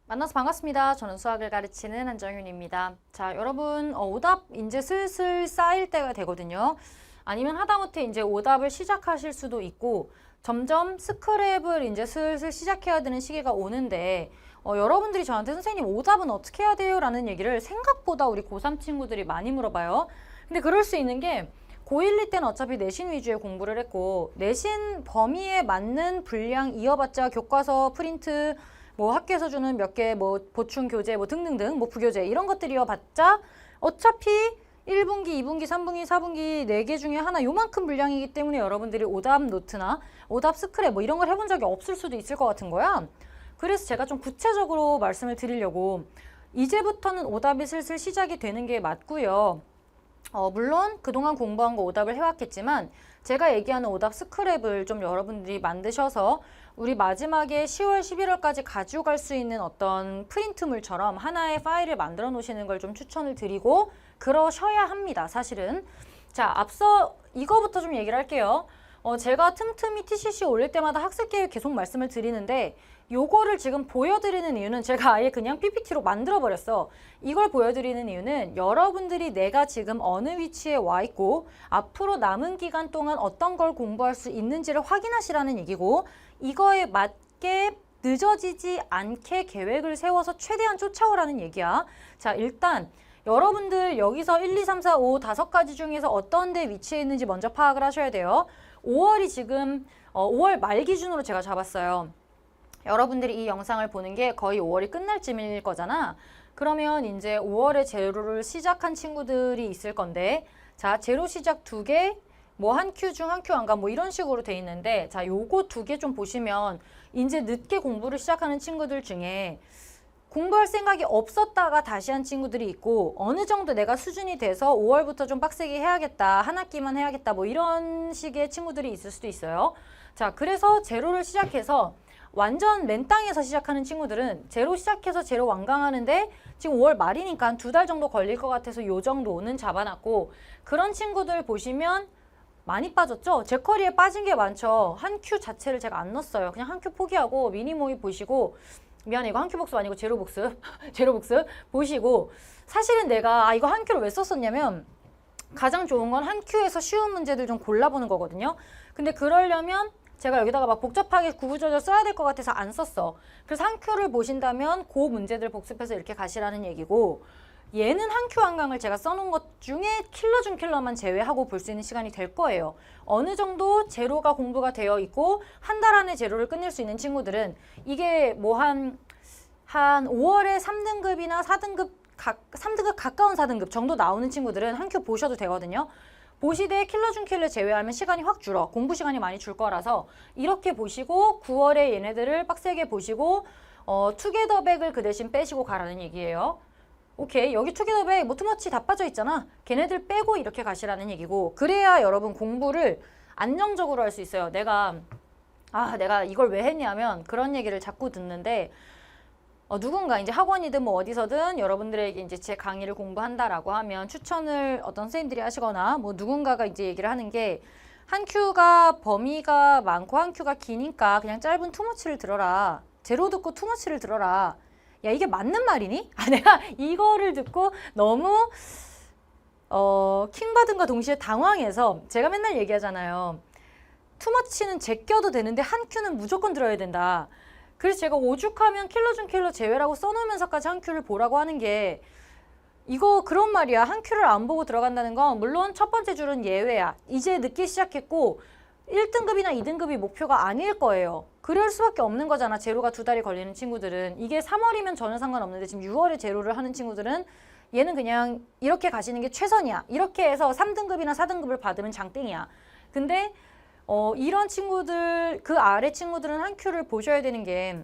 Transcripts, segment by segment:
만나서 반갑습니다. 저는 수학을 가르치는 한정윤입니다. 자, 여러분 오답 이제 슬슬 쌓일 때가 되거든요. 아니면 하다못해 이제 오답을 시작하실 수도 있고 점점 스크랩을 이제 슬슬 시작해야 되는 시기가 오는데 여러분들이 저한테 선생님 오답은 어떻게 해야 돼요? 라는 얘기를 생각보다 우리 고3 친구들이 많이 물어봐요. 근데 그럴 수 있는 게 고1, 2 때는 어차피 내신 위주의 공부를 했고 내신 범위에 맞는 분량 이어봤자 교과서 프린트 뭐 학교에서 주는 몇 개 뭐 보충 교재 뭐 등등등 뭐 부교재 이런 것들이어봤자 어차피 1분기, 2분기, 3분기, 4분기 4개 중에 하나 요만큼 분량이기 때문에 여러분들이 오답 노트나 오답 스크랩 뭐 이런 걸 해본 적이 없을 수도 있을 것 같은 거야. 그래서 제가 좀 구체적으로 말씀을 드리려고 이제부터는 오답이 슬슬 시작이 되는 게 맞고요. 물론 그동안 공부한 거 오답을 해왔겠지만 제가 얘기하는 오답 스크랩을 좀 여러분들이 만드셔서 우리 마지막에 10월, 11월까지 가져갈 수 있는 어떤 프린트물처럼 하나의 파일을 만들어 놓으시는 걸 좀 추천을 드리고 그러셔야 합니다. 사실은. 자, 앞서 이거부터 좀 얘기를 할게요. 제가 틈틈이 TCC 올릴 때마다 학습 계획 계속 말씀을 드리는데 요거를 지금 보여드리는 이유는 제가 아예 그냥 PPT로 만들어버렸어. 이걸 보여드리는 이유는 여러분들이 내가 지금 어느 위치에 와 있고 앞으로 남은 기간 동안 어떤 걸 공부할 수 있는지를 확인하시라는 얘기고 이거에 맞게 늦어지지 않게 계획을 세워서 최대한 쫓아오라는 얘기야. 자, 일단 여러분들 여기서 1, 2, 3, 4, 5, 5가지 중에서 어떤 데 위치해 있는지 먼저 파악을 하셔야 돼요. 5월이 지금 5월 말 기준으로 제가 잡았어요. 여러분들이 이 영상을 보는 게 거의 5월이 끝날 쯤일 거잖아. 그러면 이제 5월에 제로를 시작한 친구들이 있을 건데 자, 제로 시작 2개, 뭐 한 큐 중 한 큐 안 가 뭐 이런 식으로 돼 있는데 자, 요거 2개 좀 보시면 이제 늦게 공부를 시작하는 친구들 중에 공부할 생각이 없었다가 다시 한 친구들이 있고 어느 정도 내가 수준이 돼서 5월부터 좀 빡세게 해야겠다. 한 학기만 해야겠다. 뭐 이런 식의 친구들이 있을 수도 있어요. 자, 그래서 제로를 시작해서 완전 맨땅에서 시작하는 친구들은 제로 시작해서 제로 완강하는데 지금 5월 말이니까 한 2달 정도 걸릴 것 같아서 요 정도는 잡아놨고 그런 친구들 보시면 많이 빠졌죠? 제 커리에 빠진 게 많죠. 한 큐 자체를 제가 안 넣었어요. 그냥 한 큐 포기하고 미니모이 보시고 미안해 이거 한 큐 복습 아니고 제로 복습 제로 복습 보시고 사실은 내가 이거 한 큐를 왜 썼었냐면 가장 좋은 건 한 큐에서 쉬운 문제들 좀 골라보는 거거든요. 근데 그러려면 제가 여기다가 막 복잡하게 구구절절 써야 될 것 같아서 안 썼어. 그래서 한 큐를 보신다면 그 문제들 복습해서 이렇게 가시라는 얘기고 얘는 한 큐 한강을 제가 써놓은 것 중에 킬러 중 킬러만 제외하고 볼 수 있는 시간이 될 거예요. 어느 정도 제로가 공부가 되어 있고 한 달 안에 제로를 끝낼 수 있는 친구들은 이게 뭐 한 5월에 3등급이나 4등급 3등급 가까운 4등급 정도 나오는 친구들은 한 큐 보셔도 되거든요. 보시되 킬러 중 킬러 제외하면 시간이 확 줄어. 공부 시간이 많이 줄 거라서 이렇게 보시고 9월에 얘네들을 빡세게 보시고 투게더백을 그 대신 빼시고 가라는 얘기예요. 오케이, 여기 투게더백 뭐 투머치 다 빠져 있잖아. 걔네들 빼고 이렇게 가시라는 얘기고 그래야 여러분 공부를 안정적으로 할 수 있어요. 내가 이걸 왜 했냐면 그런 얘기를 자꾸 듣는데 누군가 이제 학원이든 뭐 어디서든 여러분들에게 이제 제 강의를 공부한다라고 하면 추천을 어떤 선생님들이 하시거나 뭐 누군가가 이제 얘기를 하는 게 한 큐가 범위가 많고 한 큐가 기니까 그냥 짧은 투머치를 들어라. 제로 듣고 투머치를 들어라. 야, 이게 맞는 말이니? 내가 이거를 듣고 너무 킹받음과 동시에 당황해서 제가 맨날 얘기하잖아요. 투머치는 제껴도 되는데 한 큐는 무조건 들어야 된다. 그래서 제가 오죽하면 킬러 중 킬러 제외라고 써놓으면서까지 한 큐를 보라고 하는 게 이거 그런 말이야. 한 큐를 안 보고 들어간다는 건 물론 첫 번째 줄은 예외야. 이제 늦게 시작했고 1등급이나 2등급이 목표가 아닐 거예요. 그럴 수밖에 없는 거잖아. 제로가 2달이 걸리는 친구들은. 이게 3월이면 전혀 상관없는데 지금 6월에 제로를 하는 친구들은 얘는 그냥 이렇게 가시는 게 최선이야. 이렇게 해서 3등급이나 4등급을 받으면 장땡이야. 근데 이런 친구들, 그 아래 친구들은 한 큐를 보셔야 되는 게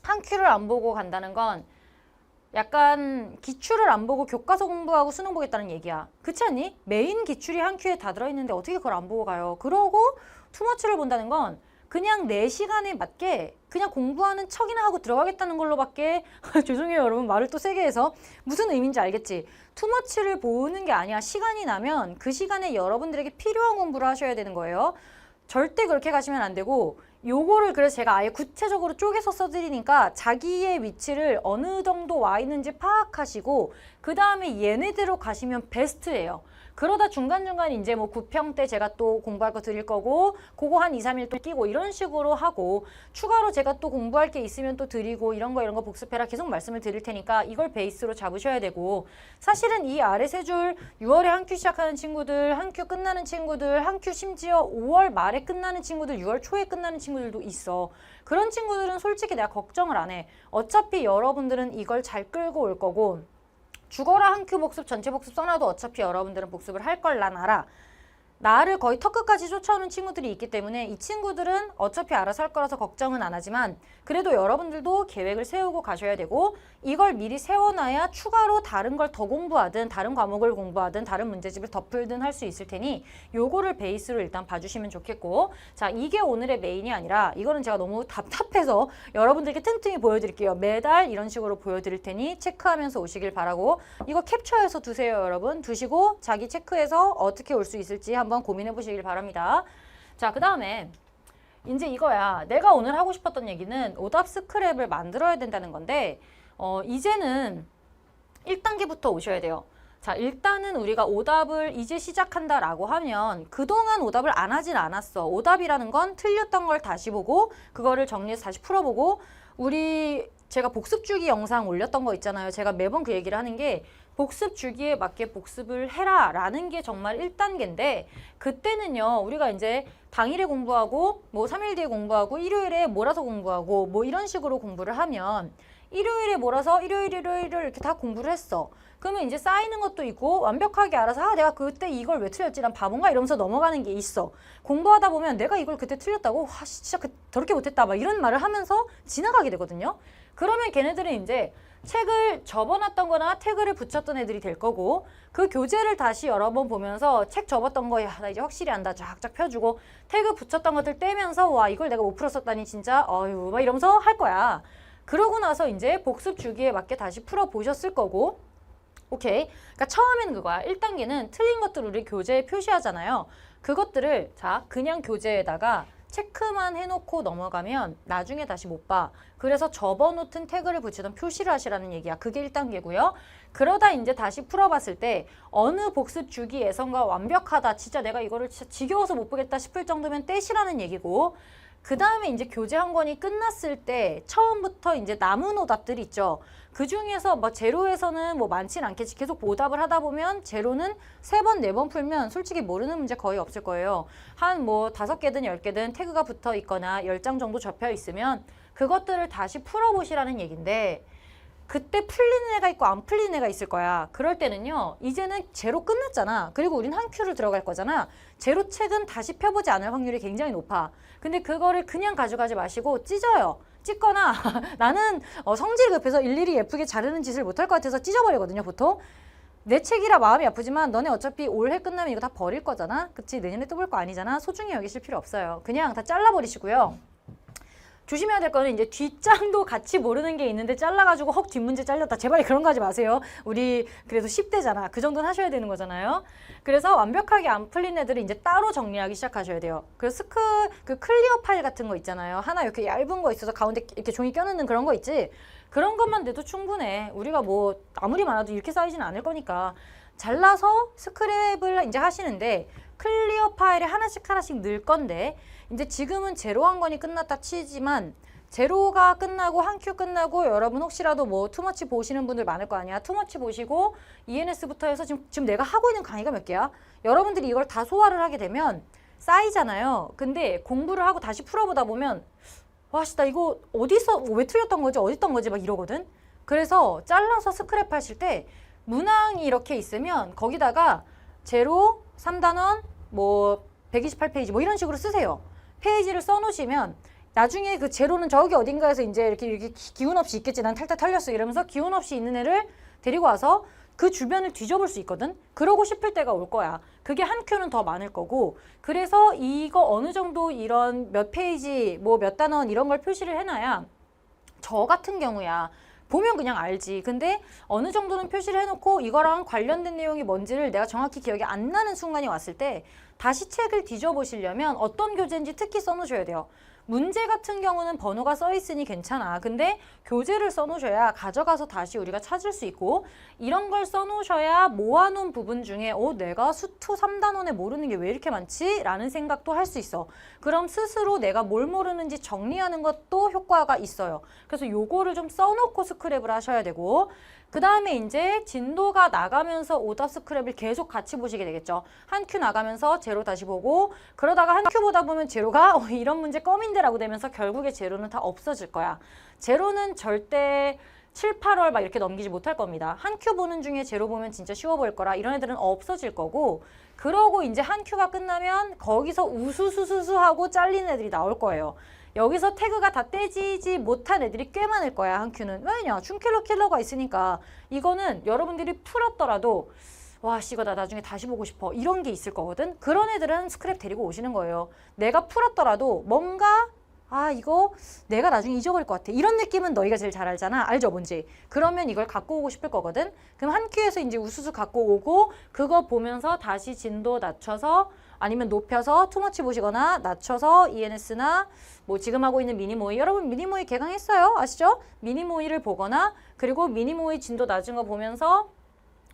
한 큐를 안 보고 간다는 건 약간 기출을 안 보고 교과서 공부하고 수능 보겠다는 얘기야. 그렇지 않니? 메인 기출이 한 큐에 다 들어있는데 어떻게 그걸 안 보고 가요? 그러고 투머치를 본다는 건 그냥 내 시간에 맞게 그냥 공부하는 척이나 하고 들어가겠다는 걸로밖에 죄송해요 여러분 말을 또 세게 해서 무슨 의미인지 알겠지? 투머치를 보는 게 아니야. 시간이 나면 그 시간에 여러분들에게 필요한 공부를 하셔야 되는 거예요. 절대 그렇게 가시면 안 되고 요거를 그래서 제가 아예 구체적으로 쪼개서 써드리니까 자기의 위치를 어느 정도 와 있는지 파악하시고 그 다음에 얘네대로 가시면 베스트예요. 그러다 중간중간 이제 뭐 9평 때 제가 또 공부할 거 드릴 거고 그거 한 2, 3일 또 끼고 이런 식으로 하고 추가로 제가 또 공부할 게 있으면 또 드리고 이런 거 복습해라 계속 말씀을 드릴 테니까 이걸 베이스로 잡으셔야 되고 사실은 이 아래 세 줄 6월에 한 큐 시작하는 친구들, 한 큐 끝나는 친구들, 한 큐 심지어 5월 말에 끝나는 친구들, 6월 초에 끝나는 친구들도 있어. 그런 친구들은 솔직히 내가 걱정을 안 해. 어차피 여러분들은 이걸 잘 끌고 올 거고 죽어라 한 큐 복습 전체 복습 써놔도 어차피 여러분들은 복습을 할 걸 난 알아. 나를 거의 턱끝까지 쫓아오는 친구들이 있기 때문에 이 친구들은 어차피 알아서 할 거라서 걱정은 안 하지만 그래도 여러분들도 계획을 세우고 가셔야 되고 이걸 미리 세워놔야 추가로 다른 걸 더 공부하든 다른 과목을 공부하든 다른 문제집을 더 풀든 할 수 있을 테니 요거를 베이스로 일단 봐주시면 좋겠고 자 이게 오늘의 메인이 아니라 이거는 제가 너무 답답해서 여러분들께 틈틈이 보여드릴게요. 매달 이런 식으로 보여드릴 테니 체크하면서 오시길 바라고 이거 캡처해서 두세요 여러분. 두시고 자기 체크해서 어떻게 올 수 있을지 한번 고민해 보시길 바랍니다. 자, 그 다음에 이제 이거야. 내가 오늘 하고 싶었던 얘기는 오답 스크랩을 만들어야 된다는 건데 이제는 1단계부터 오셔야 돼요. 자, 일단은 우리가 오답을 이제 시작한다라고 하면 그동안 오답을 안 하진 않았어. 오답이라는 건 틀렸던 걸 다시 보고 그거를 정리해서 다시 풀어보고 제가 복습 주기 영상 올렸던 거 있잖아요. 제가 매번 그 얘기를 하는 게 복습 주기에 맞게 복습을 해라 라는 게 정말 1단계인데 그때는요 우리가 이제 당일에 공부하고 뭐 3일 뒤에 공부하고 일요일에 몰아서 공부하고 뭐 이런 식으로 공부를 하면 일요일에 몰아서 일요일 이렇게 다 공부를 했어. 그러면 이제 쌓이는 것도 있고 완벽하게 알아서 내가 그때 이걸 왜 틀렸지? 난 바본가? 이러면서 넘어가는 게 있어. 공부하다 보면 내가 이걸 그때 틀렸다고? 와 진짜 더럽게 못했다 막 이런 말을 하면서 지나가게 되거든요. 그러면 걔네들은 이제 책을 접어놨던 거나 태그를 붙였던 애들이 될 거고 그 교재를 다시 여러 번 보면서 책 접었던 거 야 나 이제 확실히 안다 쫙쫙 펴주고 태그 붙였던 것들 떼면서 와 이걸 내가 못 풀었었다니 진짜 어휴 막 이러면서 할 거야. 그러고 나서 이제 복습 주기에 맞게 다시 풀어보셨을 거고 오케이. 그러니까 처음에는 그거야. 1단계는 틀린 것들을 우리 교재에 표시하잖아요. 그것들을 자 그냥 교재에다가 체크만 해놓고 넘어가면 나중에 다시 못 봐. 그래서 접어놓든 태그를 붙이던 표시를 하시라는 얘기야. 그게 1단계고요. 그러다 이제 다시 풀어봤을 때 어느 복습 주기 예선과 완벽하다. 진짜 내가 이거를 진짜 지겨워서 못 보겠다 싶을 정도면 떼시라는 얘기고 그 다음에 이제 교재 한 권이 끝났을 때 처음부터 이제 남은 오답들이 있죠. 그 중에서 뭐 제로에서는 뭐 많진 않겠지. 계속 오답을 하다 보면 제로는 3번, 4번 풀면 솔직히 모르는 문제 거의 없을 거예요. 한 뭐 5개든 10개든 태그가 붙어 있거나 10장 정도 접혀 있으면 그것들을 다시 풀어보시라는 얘기인데 그때 풀리는 애가 있고 안 풀리는 애가 있을 거야. 그럴 때는요. 이제는 제로 끝났잖아. 그리고 우린 한 큐를 들어갈 거잖아. 제로 책은 다시 펴보지 않을 확률이 굉장히 높아. 근데 그거를 그냥 가져가지 마시고 찢어요. 찢거나 나는 성질이 급해서 일일이 예쁘게 자르는 짓을 못할 것 같아서 찢어버리거든요. 보통. 내 책이라 마음이 아프지만 너네 어차피 올해 끝나면 이거 다 버릴 거잖아. 그치? 내년에 또 볼 거 아니잖아. 소중히 여기실 필요 없어요. 그냥 다 잘라버리시고요. 조심해야 될 거는 이제 뒷장도 같이 모르는 게 있는데 잘라가지고 헉 뒷문제 잘렸다. 제발 그런 거 하지 마세요. 우리 그래도 10대잖아. 그 정도는 하셔야 되는 거잖아요. 그래서 완벽하게 안 풀린 애들은 이제 따로 정리하기 시작하셔야 돼요. 그래서 그 클리어 파일 같은 거 있잖아요. 하나 이렇게 얇은 거 있어서 가운데 이렇게 종이 껴넣는 그런 거 있지. 그런 것만 돼도 충분해. 우리가 뭐 아무리 많아도 이렇게 쌓이지는 않을 거니까. 잘라서 스크랩을 이제 하시는데 클리어 파일에 하나씩 넣을 건데 이제 지금은 제로 한 권이 끝났다 치지만 제로가 끝나고 한 큐 끝나고 여러분 혹시라도 뭐 투머치 보시는 분들 많을 거 아니야. 투머치 보시고 ENS부터 해서 지금 내가 하고 있는 강의가 몇 개야? 여러분들이 이걸 다 소화를 하게 되면 쌓이잖아요. 근데 공부를 하고 다시 풀어보다 보면 와, 씨, 나 이거 어디서 왜 틀렸던 거지? 어디 있던 거지? 막 이러거든. 그래서 잘라서 스크랩 하실 때 문항이 이렇게 있으면 거기다가 제로, 3단원, 뭐 128페이지 뭐 이런 식으로 쓰세요. 페이지를 써놓으시면 나중에 그 제로는 저기 어딘가에서 이제 이렇게 기운 없이 있겠지. 난 탈탈 털렸어 이러면서 기운 없이 있는 애를 데리고 와서 그 주변을 뒤져볼 수 있거든. 그러고 싶을 때가 올 거야. 그게 한 큐는 더 많을 거고. 그래서 이거 어느 정도 이런 몇 페이지 뭐 몇 단원 이런 걸 표시를 해놔야 저 같은 경우야. 보면 그냥 알지. 근데 어느 정도는 표시를 해놓고 이거랑 관련된 내용이 뭔지를 내가 정확히 기억이 안 나는 순간이 왔을 때 다시 책을 뒤져보시려면 어떤 교재인지 특히 써놓으셔야 돼요. 문제 같은 경우는 번호가 써 있으니 괜찮아. 근데 교재를 써놓으셔야 가져가서 다시 우리가 찾을 수 있고 이런 걸 써놓으셔야 모아놓은 부분 중에 내가 수투 3단원에 모르는 게 왜 이렇게 많지? 라는 생각도 할 수 있어. 그럼 스스로 내가 뭘 모르는지 정리하는 것도 효과가 있어요. 그래서 요거를 좀 써놓고 스크랩을 하셔야 되고 그 다음에 이제 진도가 나가면서 오답 스크랩을 계속 같이 보시게 되겠죠. 한 큐 나가면서 제로 다시 보고 그러다가 한 큐 보다 보면 제로가 이런 문제 껌인데라고 되면서 결국에 제로는 다 없어질 거야. 제로는 절대 7, 8월 막 이렇게 넘기지 못할 겁니다. 한 큐 보는 중에 제로 보면 진짜 쉬워 보일 거라 이런 애들은 없어질 거고 그러고 이제 한 큐가 끝나면 거기서 우수수수수 하고 잘리는 애들이 나올 거예요. 여기서 태그가 다 떼지지 못한 애들이 꽤 많을 거야, 한 큐는. 왜냐? 춤킬러 킬러가 있으니까 이거는 여러분들이 풀었더라도 와, 씨, 이거 나 나중에 다시 보고 싶어. 이런 게 있을 거거든. 그런 애들은 스크랩 데리고 오시는 거예요. 내가 풀었더라도 뭔가 이거 내가 나중에 잊어버릴 것 같아. 이런 느낌은 너희가 제일 잘 알잖아. 알죠, 뭔지. 그러면 이걸 갖고 오고 싶을 거거든. 그럼 한 큐에서 이제 우수수 갖고 오고 그거 보면서 다시 진도 낮춰서 아니면 높여서 투머치 보시거나 낮춰서 ENS나 뭐 지금 하고 있는 미니모이 여러분 미니모이 개강했어요. 아시죠? 미니모이를 보거나 그리고 미니모이 진도 낮은 거 보면서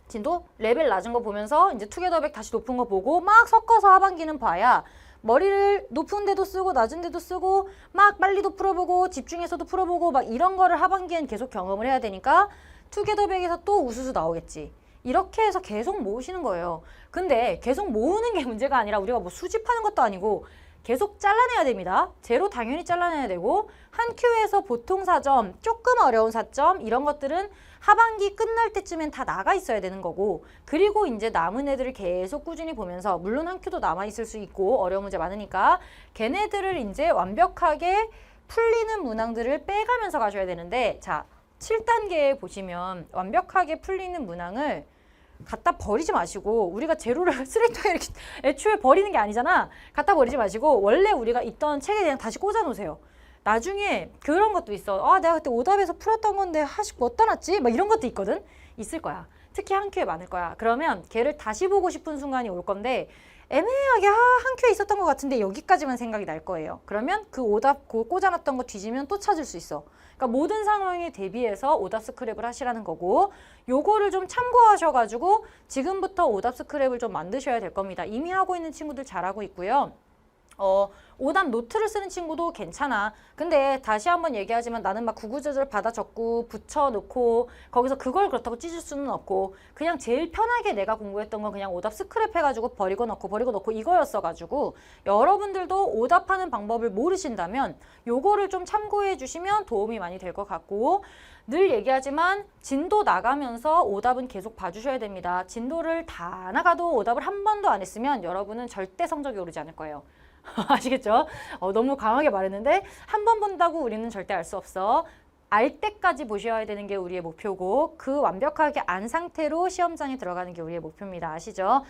진도 레벨 낮은 거 보면서 이제 투게더백 다시 높은 거 보고 막 섞어서 하반기는 봐야 머리를 높은 데도 쓰고 낮은 데도 쓰고 막 빨리도 풀어보고 집중해서도 풀어보고 막 이런 거를 하반기엔 계속 경험을 해야 되니까 투게더백에서 또 우수수 나오겠지. 이렇게 해서 계속 모으시는 거예요. 근데 계속 모으는 게 문제가 아니라 우리가 뭐 수집하는 것도 아니고 계속 잘라내야 됩니다. 제로 당연히 잘라내야 되고 한 큐에서 보통 4점, 조금 어려운 4점 이런 것들은 하반기 끝날 때쯤엔 다 나가 있어야 되는 거고 그리고 이제 남은 애들을 계속 꾸준히 보면서 물론 한 큐도 남아있을 수 있고 어려운 문제 많으니까 걔네들을 이제 완벽하게 풀리는 문항들을 빼가면서 가셔야 되는데 자 7단계에 보시면 완벽하게 풀리는 문항을 갖다 버리지 마시고 우리가 제로를 쓰레기통에 이렇게 애초에 버리는 게 아니잖아. 갖다 버리지 마시고 원래 우리가 있던 책에 그냥 다시 꽂아 놓으세요. 나중에 그런 것도 있어. 내가 그때 오답에서 풀었던 건데 어디다 놨지? 막 이런 것도 있거든. 있을 거야. 특히 한 큐에 많을 거야. 그러면 걔를 다시 보고 싶은 순간이 올 건데 애매하게 한 큐에 있었던 것 같은데 여기까지만 생각이 날 거예요. 그러면 그 오답 꽂아놨던 거 뒤지면 또 찾을 수 있어. 그러니까 모든 상황에 대비해서 오답 스크랩을 하시라는 거고 요거를 좀 참고하셔가지고 지금부터 오답 스크랩을 좀 만드셔야 될 겁니다. 이미 하고 있는 친구들 잘하고 있고요. 오답 노트를 쓰는 친구도 괜찮아. 근데 다시 한번 얘기하지만 나는 막 구구절절 받아 적고 붙여놓고 거기서 그걸 그렇다고 찢을 수는 없고 그냥 제일 편하게 내가 공부했던 건 그냥 오답 스크랩 해가지고 버리고 넣고 이거였어가지고 여러분들도 오답하는 방법을 모르신다면 요거를 좀 참고해 주시면 도움이 많이 될 것 같고 늘 얘기하지만 진도 나가면서 오답은 계속 봐주셔야 됩니다. 진도를 다 나가도 오답을 한 번도 안 했으면 여러분은 절대 성적이 오르지 않을 거예요. 아시겠죠? 너무 강하게 말했는데 한 번 본다고 우리는 절대 알 수 없어. 알 때까지 보셔야 되는 게 우리의 목표고 그 완벽하게 안 상태로 시험장에 들어가는 게 우리의 목표입니다. 아시죠?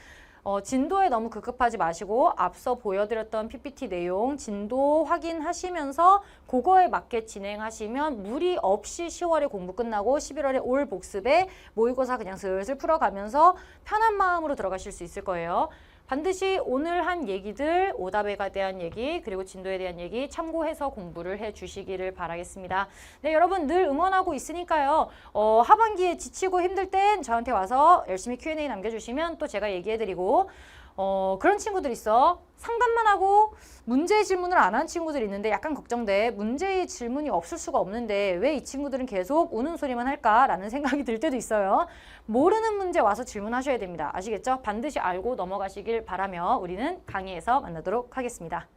진도에 너무 급급하지 마시고 앞서 보여드렸던 PPT 내용 진도 확인하시면서 그거에 맞게 진행하시면 무리 없이 10월에 공부 끝나고 11월에 올 복습에 모의고사 그냥 슬슬 풀어가면서 편한 마음으로 들어가실 수 있을 거예요. 반드시 오늘 한 얘기들, 오답에 대한 얘기, 그리고 진도에 대한 얘기 참고해서 공부를 해주시기를 바라겠습니다. 네, 여러분 늘 응원하고 있으니까요. 하반기에 지치고 힘들 땐 저한테 와서 열심히 Q&A 남겨주시면 또 제가 얘기해드리고 그런 친구들 있어. 상담만 하고 문제 질문을 안 한 친구들이 있는데 약간 걱정돼. 문제의 질문이 없을 수가 없는데 왜 이 친구들은 계속 우는 소리만 할까라는 생각이 들 때도 있어요. 모르는 문제 와서 질문하셔야 됩니다. 아시겠죠? 반드시 알고 넘어가시길 바라며 우리는 강의에서 만나도록 하겠습니다.